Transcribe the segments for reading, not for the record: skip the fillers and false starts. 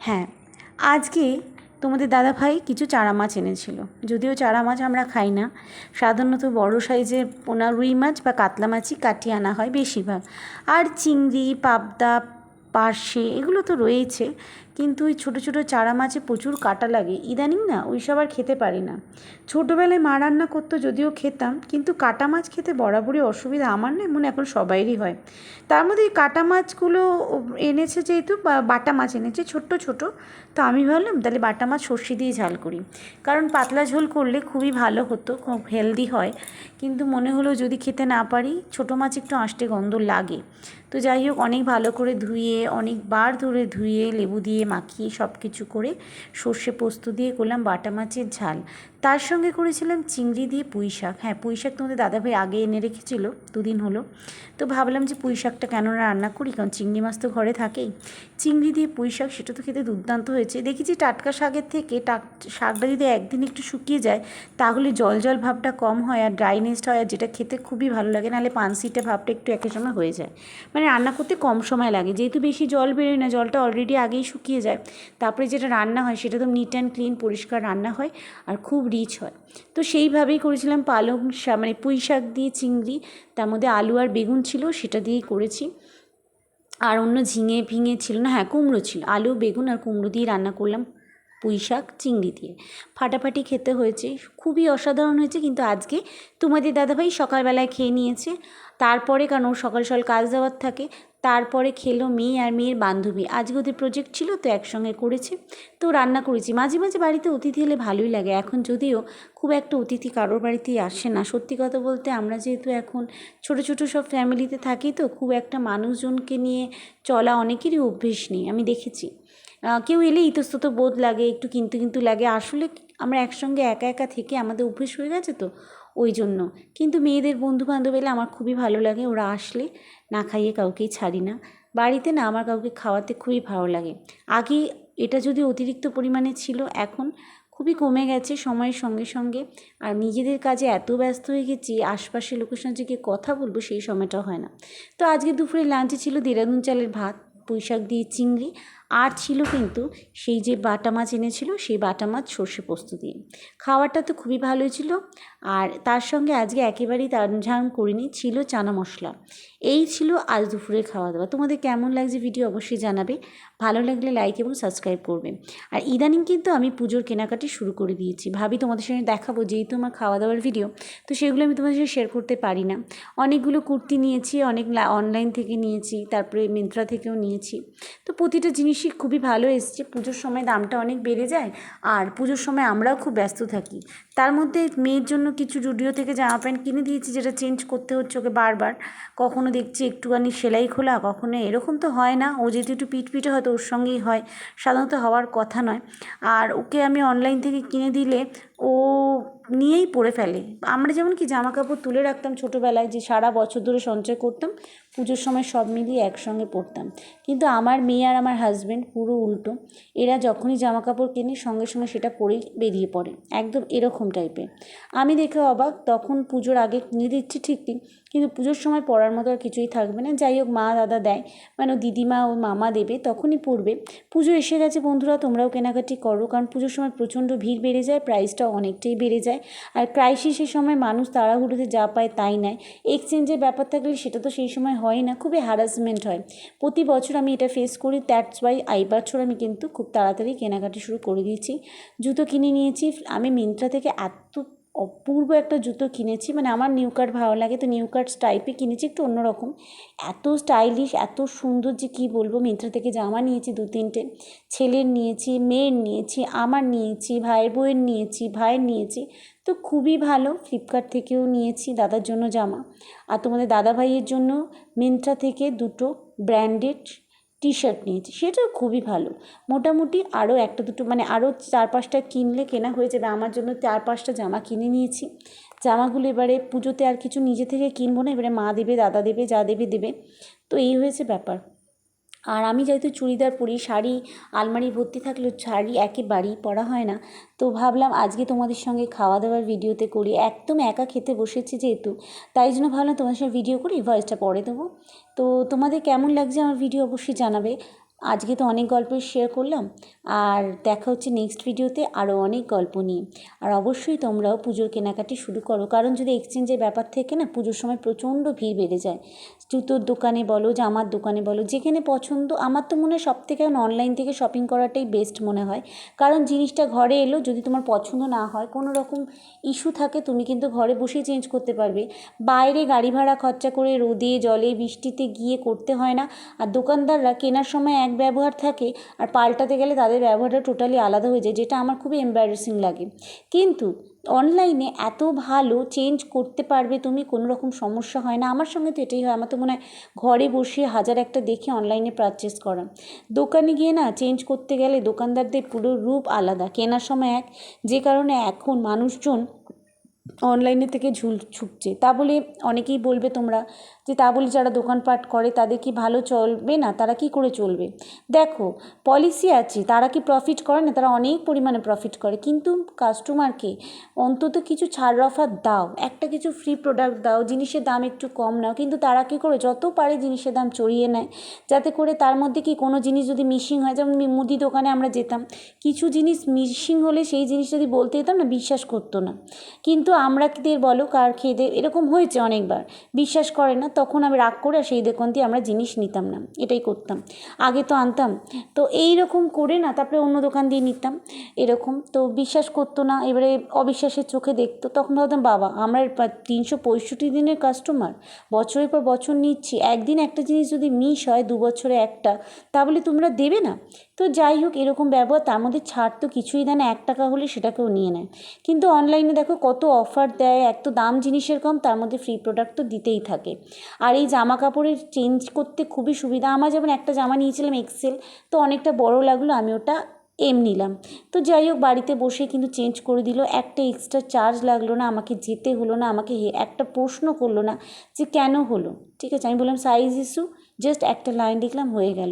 হ্যাঁ, আজকে তোমাদের দাদাভাই কিছু চারা মাছ এনেছিল। যদিও চারা মাছ আমরা খাই না, সাধারণত বড় সাইজের পোনা রুই মাছ বা কাতলা মাছই কাটিয়ে আনা হয় বেশিরভাগ। আর চিংড়ি, পাবদা, পার্শে এগুলো তো রয়েছে, কিন্তু ওই ছোটো ছোটো চারা মাছে প্রচুর কাঁটা লাগে। ইদানিং না ওই সব আর খেতে পারি না। ছোটোবেলায় মা রান্না করতো, যদিও খেতাম, কিন্তু কাটা মাছ খেতে বরাবরই অসুবিধা আমার নয়, মনে এখন সবাইরই হয়। তার মধ্যে এই কাটা মাছগুলো এনেছে যেহেতু, বাটা মাছ এনেছে ছোট্ট ছোট, তো আমি ভাবলাম তাহলে বাটা মাছ সর্ষে দিয়ে ঝাল করি, কারণ পাতলা ঝোল করলে খুবই ভালো হতো, খুব হেলদি হয়। কিন্তু মনে হলো যদি খেতে না পারি, ছোটো মাছ একটু আঁশটে গন্ধ লাগে। তো যাই হোক, অনেক ভালো করে ধুয়ে, অনেকবার ধরে ধুয়ে, লেবু দিয়ে মাখিয়ে সব কিছু করে সর্ষে পোস্ত দিয়ে করলাম বাটা মাছের ঝাল। তার সঙ্গে করেছিলাম চিংড়ি দিয়ে পুঁই শাক। হ্যাঁ, পুঁই শাক তোমাদের দাদাভাই আগে এনে রেখেছিল, 2 দিন হলো। তো ভাবলাম যে পুঁই শাকটা কেন রান্না করি, কারণ চিংড়ি মাছ তো ঘরে থাকেই। চিংড়ি দিয়ে পুঁই শাক, সেটা তো খেতে দুর্দান্ত হয়েছে। দেখেছি টাটকা শাকের থেকে শাকটা যদি একদিন একটু শুকিয়ে যায়, তাহলে জল জল ভাবটা কম হয় আর ড্রাইনেসটা হয়, আর যেটা খেতে খুবই ভালো লাগে। নাহলে পানসিটা ভাবটা একটু একের সময় হয়ে যায়, মানে রান্না করতে কম সময় লাগে, যেহেতু বেশি জল বেরোয় না, জলটা অলরেডি আগেই শুকিয়ে যায়। তারপরে যেটা রান্না হয় সেটা তো নিট অ্যান্ড ক্লিন পরিষ্কার রান্না হয় আর খুব রিচ হয়। তো সেইভাবেই করেছিলাম পালং শাক, মানে পুঁই শাক দিয়ে চিংড়ি, তার মধ্যে আলু আর বেগুন ছিল, সেটা দিয়েই করেছি। আর অন্য ঝিঙে ফিঙে ছিল না, হ্যাঁ কুমড়ো ছিল, আলু বেগুন আর কুমড়ো দিয়ে রান্না করলাম পুঁই শাক চিংড়ি দিয়ে। ফাটাফাটি খেতে হয়েছে, খুবই অসাধারণ হয়েছে। কিন্তু আজকে তোমাদের দাদাভাই সকালবেলায় খেয়ে নিয়েছে, তারপরে, কারণ ওর সকাল সকাল কাজ যাওয়ার থাকে, তারপরে খেলো মেয়ে আর মেয়ের বান্ধবী। আজকে ওদের প্রজেক্ট ছিল, তো একসঙ্গে করেছে। তো রান্না করেছি। মাঝে মাঝে বাড়িতে অতিথি এলে ভালোই লাগে। এখন যদিও খুব একটা অতিথি কারোর বাড়িতেই আসে না, সত্যি কথা বলতে। আমরা যেহেতু এখন ছোটো ছোটো সব ফ্যামিলিতে থাকি, তো খুব একটা মানুষজনকে নিয়ে চলা অনেকেরই অভ্যেস নেই, আমি দেখেছি। কেউ এলে ইতস্তত বোধ লাগে, একটু কিন্তু কিন্তু লাগে। আসলে আমরা একসঙ্গে একা একা থেকে আমাদের অভ্যেস হয়ে গেছে, তো ওই জন্য। কিন্তু মেয়েদের বন্ধুবান্ধব এলে আমার খুবই ভালো লাগে, ওরা আসলে না খাইয়ে কাউকেই ছাড়ি না। বাড়িতে না আমার কাউকে খাওয়াতে খুবই ভালো লাগে। আগে এটা যদি অতিরিক্ত পরিমাণে ছিল, এখন খুবই কমে গেছে সময়ের সঙ্গে সঙ্গে। আর নিজেদের কাজে এত ব্যস্ত হয়ে গেছি, আশপাশের লোকের সঙ্গে যে কথা বলবো সেই সময়টা হয় না। তো আজকে দুপুরে লাঞ্চে ছিল দেরাদুন চালের ভাত, পুঁই শাক দিয়ে চিংড়ি, আর ছিল কিন্তু সেই যে বাটা মাছ এনেছিল, সেই বাটা মাছ সর্ষে পোস্ত দিয়ে। খাওয়াটা তো খুবই ভালোই ছিল। আর তার সঙ্গে আজকে একেবারেই তামঝাম করিনি, ছিল চানা মশলা। এই ছিল আজ দুপুরের খাওয়া দাওয়া। তোমাদের কেমন লাগছে ভিডিও অবশ্যই জানাবে। ভালো লাগলে লাইক এবং সাবস্ক্রাইব করবে। আর ইদানিং কিন্তু আমি পুজোর কেনাকাটি শুরু করে দিয়েছি, ভাবি তোমাদের সঙ্গে দেখাবো, যেহেতু আমার খাওয়া দাওয়ার ভিডিও, তো সেগুলো আমি তোমাদের সঙ্গে শেয়ার করতে পারি না। অনেকগুলো কুর্তি নিয়েছি, অনেক অনলাইন থেকে নিয়েছি, তারপরে মিন্ত্রা থেকেও নিয়েছি। তো প্রতিটা জিনিসই খুবই ভালো এসছে। পুজোর সময় দামটা অনেক বেড়ে যায়, আর পুজোর সময় আমরাও খুব ব্যস্ত থাকি। তার মধ্যে মেয়ের জন্য কিছু জুডিও থেকে জামা প্যান্ট কিনে দিয়েছি, যেটা চেঞ্জ করতে হচ্ছে ওকে বারবার। কখনো দেখছি একটুখানি সেলাই খোলা, কখনো এরকম তো হয় না, ও যেহেতু একটু পিটপিটে হয়তো ওর সঙ্গেই হয়, সাধারণত হওয়ার কথা নয়। আর ওকে আমি অনলাইন থেকে কিনে দিলে ও নিয়েই পরে ফেলে। আমরা যেমন কি জামা কাপড় তুলে রাখতাম ছোটোবেলায়, যে সারা বছর ধরে সঞ্চয় করতাম, পুজোর সময় সব মিলিয়ে একসঙ্গে পরতাম। কিন্তু আমার মেয়ে আর আমার হাজব্যান্ড পুরো উল্টো। এরা যখনই জামা কাপড় কেনে সঙ্গে সঙ্গে সেটা পরেই বেরিয়ে পড়ে, একদম এরকম টাইপের। আমি দেখে অবাক, তখন পুজোর আগে কিনে দিচ্ছি ঠিকই, কিন্তু পুজোর সময় পরার মতো আর কিছুই থাকবে না। যাই হোক, মা দাদা দেয়, মানে ও দিদিমা ও মামা দেবে, তখনই পরবে। পুজো এসে গেছে বন্ধুরা, তোমরাও কেনাকাটি করো, কারণ পুজোর সময় প্রচণ্ড ভিড় বেড়ে যায়, প্রাইসটাও অনেকটাই বেড়ে যায়। আর ক্রাইসিসের সময় মানুষ তাড়াহুড়োতে যা পায় তাই নেয়। এক্সচেঞ্জের ব্যাপার থাকলে সেটা তো সেই সময় হয় না, খুবই হ্যারাসমেন্ট হয়। প্রতি বছর আমি এটা ফেস করি, দ্যাটস ওয়াই এই বছর আমি কিন্তু খুব তাড়াতাড়ি কেনাকাটি শুরু করে দিয়েছি। জুতো কিনে নিয়েছি আমি মিন্ত্রা থেকে, এত অপূর্ব একটা জুতো কিনেছি, মানে আমার নিউ কাট ভালো লাগে, তো নিউ কাটস টাইপে কিনেছি, একটু অন্যরকম, এত স্টাইলিশ, এত সুন্দর যে কী বলবো। মিন্ত্রা থেকে জামা নিয়েছি 2-3টে, ছেলের নিয়েছি, মেয়ের নিয়েছি, আমার নিয়েছি, ভাইয়ের বউয়ের নিয়েছি, ভাইয়ের নিয়েছি। তো খুবই ভালো। ফ্লিপকার্ট থেকেও নিয়েছি দাদার জন্য জামা, আর তোমাদের দাদা ভাইয়ের জন্য মিন্ত্রা থেকে 2টো ব্র্যান্ডেড টি শার্ট নিয়েছি, সেটাও খুবই ভালো। মোটামুটি আরও 1-2টো, মানে আরও 4-5টা কিনলে কেনা হয়ে যাবে। আমার জন্য 4-5টা জামা কিনে নিয়েছি। জামাগুলো এবারে পুজোতে আর কিছু নিজে থেকে কিনবো না, এবারে মা দেবে, দাদা দেবে, যা দেবে দেবে। তো এই হয়েছে ব্যাপার। আর আমি যেহেতু চুড়িদার পরি, শাড়ি আলমারি ভর্তি থাকলেও শাড়ি একেবারেই পরা হয় না। তো ভাবলাম আজকে তোমাদের সঙ্গে খাওয়া দাওয়ার ভিডিওতে করি, একদম একা খেতে বসেছি যেহেতু, তাই জন্য ভাবলাম তোমাদের সঙ্গে ভিডিও করি, ভয়েসটা পরে দেবো। তো তোমাদের কেমন লাগছে আমার ভিডিও অবশ্যই জানাবে। আজকে তো অনেক গল্প শেয়ার করলাম, আর দেখা হচ্ছে নেক্সট ভিডিওতে আরও অনেক গল্প নিয়ে। আর অবশ্যই তোমরাও পুজোর কেনাকাটি শুরু করো, কারণ যদি এক্সচেঞ্জের ব্যাপার থেকে না পুজোর সময় প্রচণ্ড ভিড় বেড়ে যায়। জুতোর দোকানে বলো, জামার দোকানে বলো, যেখানে পছন্দ। আমার তো মনে হয় সব থেকে অনলাইন থেকে শপিং করাটাই বেস্ট মনে হয়, কারণ জিনিসটা ঘরে এলো, যদি তোমার পছন্দ না হয়, কোনো রকম ইস্যু থাকে, তুমি কিন্তু ঘরে বসেই চেঞ্জ করতে পারবে। বাইরে গাড়ি ভাড়া খরচা করে রোদে জলে বৃষ্টিতে গিয়ে করতে হয় না। আর দোকানদাররা কেনার সময় এক ব্যবহার থাকে, আর পাল্টাতে গেলে তাদের ব্যবহারটা টোটালি আলাদা হয়ে যায়, যেটা আমার খুবই এম্বারেসিং লাগে। কিন্তু অনলাইনে এত ভালো চেঞ্জ করতে পারবে তুমি, কোনো রকম সমস্যা হয় না। আমার সঙ্গে তো এটাই হয়, আমার তো মনে হয় ঘরে বসে হাজার একটা দেখে অনলাইনে পারচেস করা। দোকানে গিয়ে না চেঞ্জ করতে গেলে দোকানদারদের পুরো রূপ আলাদা, কেনার সময় এক, যে কারণে এখন মানুষজন অনলাইনের থেকে ছুটছে। তা বলে অনেকেই বলবে তোমরা যে তা বলে যারা দোকানপাট করে তাদের কি ভালো চলবে না, তারা কি করে চলবে? দেখো, পলিসি আছে, তারা কি প্রফিট করে না? তারা অনেক পরিমাণে প্রফিট করে, কিন্তু কাস্টমারকে অন্তত কিছু ছাড় অফার দাও, একটা কিছু ফ্রি প্রোডাক্ট দাও, জিনিসের দাম একটু কম নাও। কিন্তু তারা কী করে যত পারে জিনিসের দাম চড়িয়ে নেয়, যাতে করে তার মধ্যে কি কোনো জিনিস যদি মিসিং হয়, যেমন মুদি দোকানে আমরা যেতাম, কিছু জিনিস মিসিং হলে সেই জিনিস যদি বলতে যেতাম না, বিশ্বাস করতো না। কিন্তু আমরা বলো কার খেয়ে এরকম হয়েছে অনেকবার, বিশ্বাস করে না, তখন আমি রাগ করে সেই দোকান দিয়ে আমরা জিনিস নিতাম না, এটাই করতাম। আগে তো আনতাম, তো এই রকম করে না তারপরে অন্য দোকান দিয়ে নিতাম, এরকম। তো বিশ্বাস করতো না, এবারে অবিশ্বাসের চোখে দেখতো, তখন ভাবতাম বাবা, আমরা 365 দিনের কাস্টমার, বছরের পর বছর নিচ্ছি, একদিন একটা জিনিস যদি মিস হয় 2 বছরে একটা, তাহলে তোমরা দেবে না? তো যাই হোক, এরকম ব্যবহার, তার মধ্যে ছাড় তো কিছুই দেয় না, 1 টাকা হলে সেটাকেও নিয়ে নেয়। কিন্তু অনলাইনে দেখো কত অফার দেয়, এক তো দাম জিনিসের কম, তার মধ্যে ফ্রি প্রোডাক্ট তো দিতেই থাকে। আর এই জামা কাপড়ের চেঞ্জ করতে খুবই সুবিধা। আমার যেমন একটা জামা নিয়েছিলাম এক্সেল, তো অনেকটা বড় লাগলো, আমি ওটা এম নিলাম। তো যাই হোক, বাড়িতে বসে কিন্তু চেঞ্জ করে দিল, একটা এক্সট্রা চার্জ লাগলো না, আমাকে যেতে হলো না, আমাকে একটা প্রশ্ন করলো না যে কেন হলো। ঠিক আছে, আমি বললাম সাইজ ইস্যু, জাস্ট একটা লাইন লিখলাম, হয়ে গেল।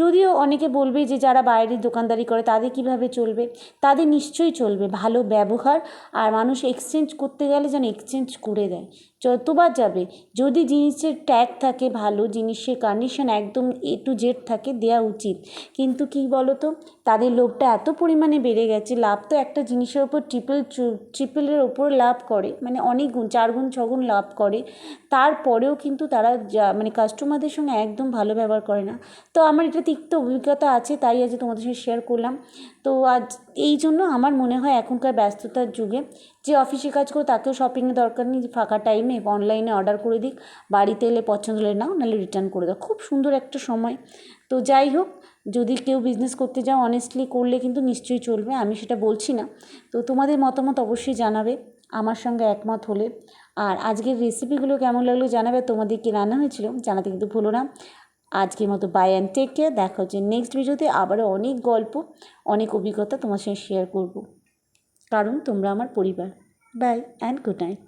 যদিও অনেকে বলবে যে যারা বাইরের দোকানদারি করে তাদের কিভাবে চলবে, তাদের নিশ্চয়ই চলবে ভালো ব্যবহার, আর মানুষ এক্সচেঞ্জ করতে গেলে যেন এক্সচেঞ্জ করে দেয়, যতবার যাবে। যদি জিনিসের ট্যাগ থাকে, ভালো জিনিসের কন্ডিশন একদম A to Z থাকে, দেওয়া উচিত। কিন্তু কি বলো তো, তাদের লোভটা এত পরিমাণে বেড়ে গেছে, লাভ তো একটা জিনিসের ওপর ট্রিপলের ওপর লাভ করে, মানে অনেক গুণ, 4 গুণ 6 গুণ লাভ করে। তারপরেও কিন্তু তারা মানে কাস্টমারদের সঙ্গে একদম ভালো ব্যবহার করে না। তো আমার এটা তিক্ত অভিজ্ঞতা আছে, তাই আজ তোমাদের সঙ্গে শেয়ার করলাম। তো আজ এই জন্য আমার মনে হয় এখনকার ব্যস্ততার যুগে যে অফিসে কাজ করে তাকেও শপিংয়ের দরকার নেই, যে ফাঁকা টাইমে অনলাইনে অর্ডার করে দিক, বাড়িতে এলে পছন্দ হলে নাও, নাহলে রিটার্ন করে দাও, খুব সুন্দর একটা সময়। তো যাই হোক, যদি কেউ বিজনেস করতে যাও অনেস্টলি করলে কিন্তু নিশ্চয়ই চলবে, আমি সেটা বলছি না। তো তোমাদের মতামত অবশ্যই জানাবে আমার সঙ্গে একমত হলে। আর আজকের রেসিপিগুলো কেমন লাগলো জানাবে, তোমাদের কি রান্না হয়েছিল জানাতে কিন্তু ভুলো না। আজকের মতো বাই অ্যান্ড টেক কেয়ার, দেখা হচ্ছে নেক্সট ভিডিওতে। আবারও অনেক গল্প, অনেক অভিজ্ঞতা তোমার সঙ্গে শেয়ার করব, কারণ তোমরা আমার পরিবার। Bye and good night.